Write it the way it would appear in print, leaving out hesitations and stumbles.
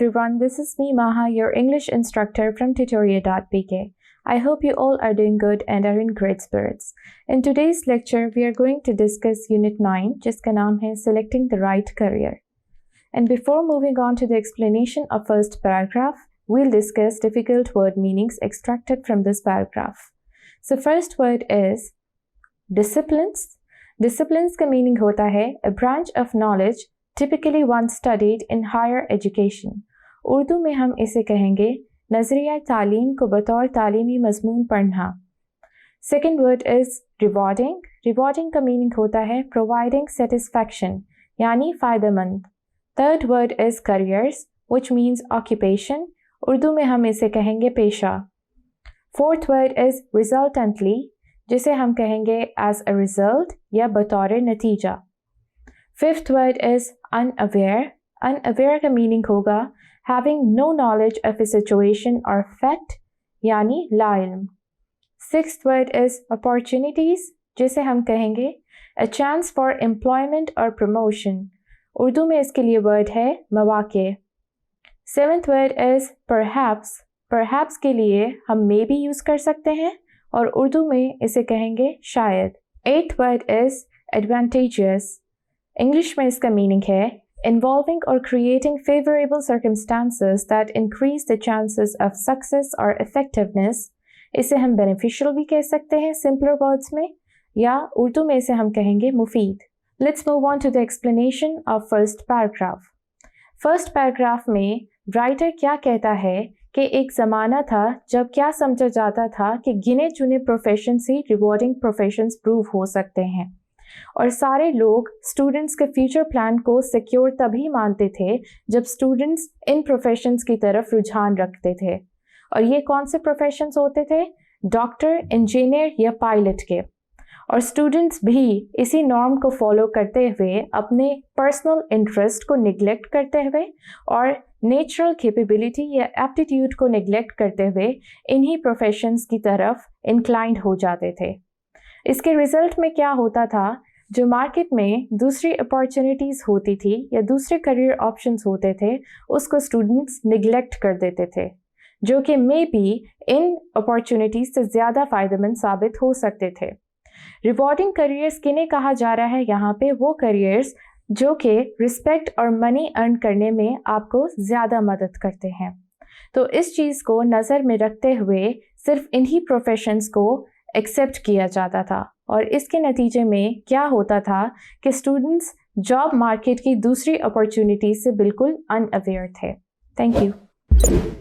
everyone, this is me Maha, your English instructor from tutoria.pk. I hope you all are doing good and are in great spirits. In today's lecture, we are going to discuss Unit 9, जिसका नाम है Selecting the Right Career. And before moving on to the explanation of first paragraph, we'll discuss difficult word meanings extracted from this paragraph. So first word is disciplines. Disciplines का meaning होता है a branch of knowledge typically one studied in higher education. Urdu में हम इसे कहेंगे नज़रिया तालीम को बतौर तालीमी मज़मून पढ़ना. Second word is rewarding. Rewarding का meaning होता है providing satisfaction यानी फ़ायदेमंद. Third word is careers which means occupation. Urdu में हम इसे कहेंगे पेशा. Fourth word is resultantly जिसे हम कहेंगे as a result या बतौर नतीजा. Fifth word is unaware. Unaware का meaning होगा having no knowledge of a situation or fact यानी लाइल्म. Sixth word is opportunities जिसे हम कहेंगे a chance for employment or promotion. Urdu में इसके लिए word है मौक़े. Seventh word is perhaps. Perhaps के लिए हम may भी use कर सकते हैं और उर्दू में इसे कहेंगे शायद. Eighth word is advantageous. English में इसका meaning है involving or creating favorable circumstances that increase the chances of success or effectiveness. इसे हम beneficial भी कह सकते हैं simpler words में या उर्दू में इसे हम कहेंगे मुफीद. Let's move on to the explanation of first paragraph. First paragraph में writer क्या कहता है कि एक ज़माना था जब क्या समझा जाता था कि गिने चुने प्रोफेशन ही रिवॉर्डिंग प्रोफेशंस प्रूव हो सकते हैं और सारे लोग स्टूडेंट्स के फ्यूचर प्लान को सिक्योर तभी मानते थे जब स्टूडेंट्स इन प्रोफेशंस की तरफ रुझान रखते थे. और ये कौन से प्रोफेशंस होते थे? डॉक्टर, इंजीनियर या पायलट के. और स्टूडेंट्स भी इसी नॉर्म को फॉलो करते हुए अपने पर्सनल इंटरेस्ट को निगलेक्ट करते हुए और नेचुरल कैपेबिलिटी या एप्टीट्यूड को निगलेक्ट करते हुए इन्हीं प्रोफेशंस की तरफ इंक्लाइंड हो जाते थे. इसके रिजल्ट में क्या होता था? जो मार्केट में दूसरी अपॉर्चुनिटीज़ होती थी या दूसरे करियर ऑप्शंस होते थे उसको स्टूडेंट्स निगलेक्ट कर देते थे जो कि मे बी इन अपॉर्चुनिटीज़ से ज़्यादा फ़ायदेमंद साबित हो सकते थे. रिवॉर्डिंग करियर्स किन्हें कहा जा रहा है यहाँ पे? वो करियर्स जो कि रिस्पेक्ट और मनी अर्न करने में आपको ज़्यादा मदद करते हैं. तो इस चीज़ को नज़र में रखते हुए सिर्फ इन्हीं प्रोफेशंस को एक्सेप्ट किया जाता था और इसके नतीजे में क्या होता था कि स्टूडेंट्स जॉब मार्केट की दूसरी अपॉर्चुनिटीज से बिल्कुल अनअवेयर थे. Thank you.